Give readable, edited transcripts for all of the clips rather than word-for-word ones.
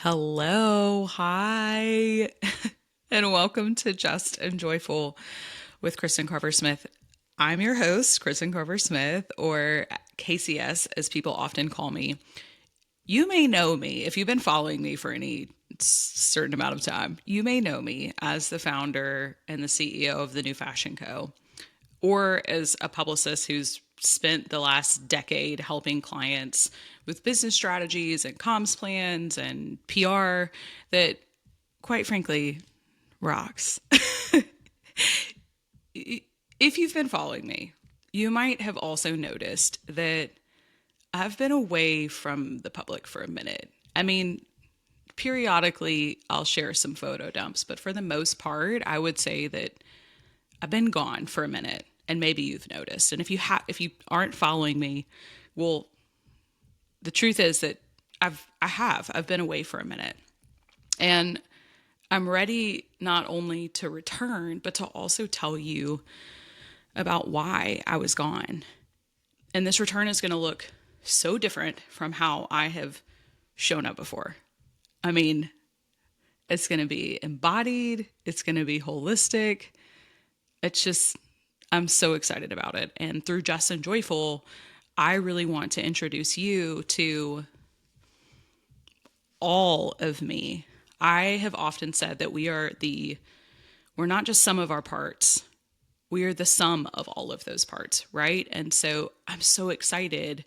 Hello, hi, and welcome to Just and Joyful with Kristin Carver Smith. I'm your host, Kristin Carver Smith, or KCS, as people often call me. You may know me if you've been following me for any certain amount of time. You may know me as the founder and the CEO of the New Fashion Co., or as a publicist who's spent the last decade helping clients with business strategies and comms plans and PR that, quite frankly, rocks. If you've been following me, you might have also noticed that I've been away from the public for a minute. I mean, periodically I'll share some photo dumps, but for the most part, I would say that I've been gone for a minute, and maybe you've noticed. And if you aren't following me, well, the truth is that I've been away for a minute, and I'm ready not only to return, but to also tell you about why I was gone. And this return is going to look so different from how I have shown up before. I mean, it's going to be embodied. It's going to be holistic. It's just, I'm so excited about it. And through Just and Joyful, I really want to introduce you to all of me. I have often said that we're not just some of our parts. We are the sum of all of those parts, right? And so I'm so excited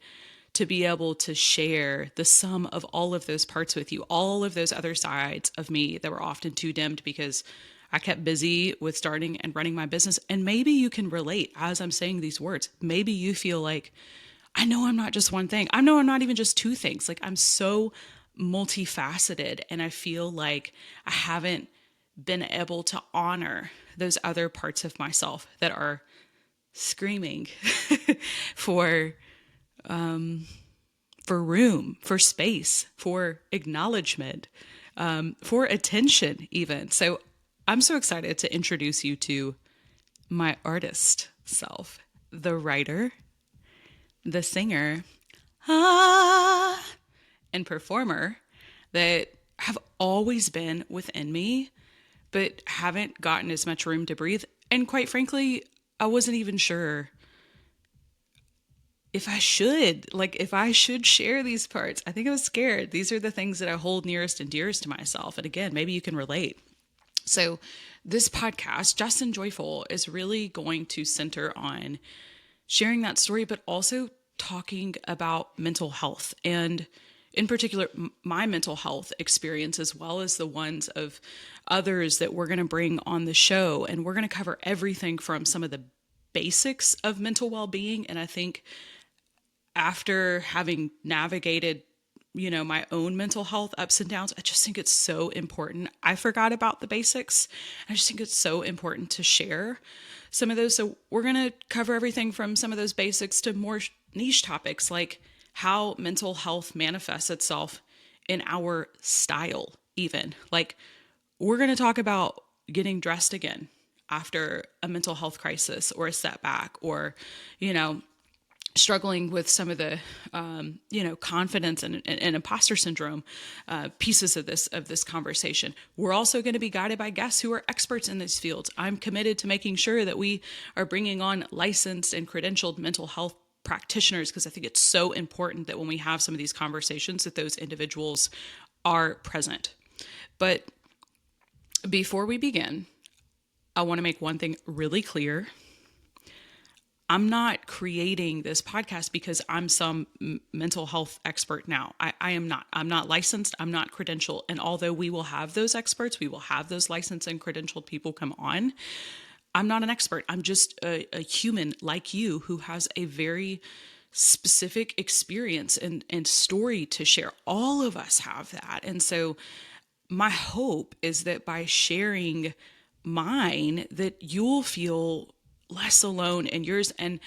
to be able to share the sum of all of those parts with you, all of those other sides of me that were often too dimmed because I kept busy with starting and running my business. And maybe you can relate as I'm saying these words. Maybe you feel like, I know I'm not just one thing. I know I'm not even just two things. Like, I'm so multifaceted, and I feel like I haven't been able to honor those other parts of myself that are screaming for for room, for space, for acknowledgement, for attention, even. So I'm so excited to introduce you to my artist self, the writer, the singer, and performer that have always been within me, but haven't gotten as much room to breathe. And quite frankly, I wasn't even sure if I should share these parts. I think I was scared. These are the things that I hold nearest and dearest to myself. And again, maybe you can relate. So this podcast, Just and Joyful, is really going to center on sharing that story, but also talking about mental health, and in particular, my mental health experience, as well as the ones of others that we're going to bring on the show. And we're going to cover everything from some of the basics of mental well-being. And I think after having navigated, my own mental health ups and downs, I just think it's so important. I forgot about the basics. I just think it's so important to share some of those. So we're going to cover everything from some of those basics to more niche topics, like how mental health manifests itself in our style, even. Like, we're going to talk about getting dressed again after a mental health crisis or a setback, or, struggling with some of the, confidence and imposter syndrome pieces of this conversation. We're also going to be guided by guests who are experts in these fields. I'm committed to making sure that we are bringing on licensed and credentialed mental health practitioners, because I think it's so important that when we have some of these conversations, that those individuals are present. But before we begin, I want to make one thing really clear. I'm not creating this podcast because I'm some mental health expert now. I am not. I'm not licensed. I'm not credentialed. And although we will have those experts, we will have those licensed and credentialed people come on, I'm not an expert. I'm just a human like you who has a very specific experience and story to share. All of us have that. And so my hope is that by sharing mine, that you'll feel less alone in yours. And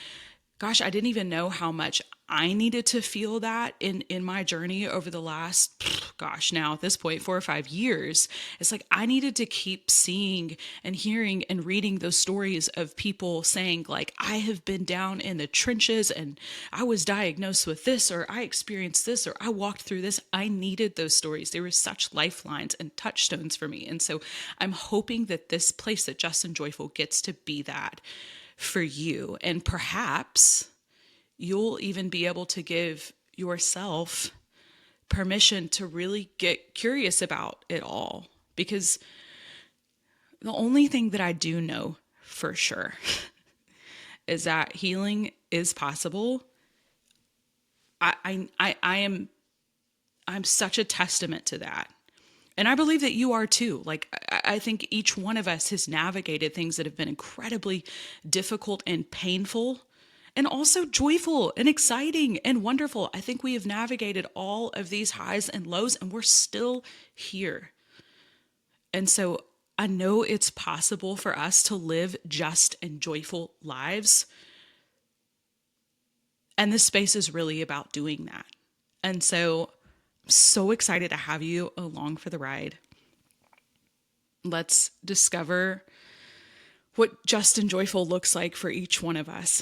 gosh, I didn't even know how much I needed to feel that in my journey over the last, gosh, now at this point, 4 or 5 years. It's like I needed to keep seeing and hearing and reading those stories of people saying, like, I have been down in the trenches and I was diagnosed with this, or I experienced this, or I walked through this. I needed those stories. They were such lifelines and touchstones for me. And so I'm hoping that this place that Justin Joyful gets to be that for you. And perhaps you'll even be able to give yourself permission to really get curious about it all. Because the only thing that I do know for sure is that healing is possible. I'm such a testament to that. And I believe that you are too. Like, I think each one of us has navigated things that have been incredibly difficult and painful, and also joyful and exciting and wonderful. I think we have navigated all of these highs and lows, and we're still here. And so I know it's possible for us to live just and joyful lives. And this space is really about doing that. And so I'm so excited to have you along for the ride. Let's discover what just and joyful looks like for each one of us.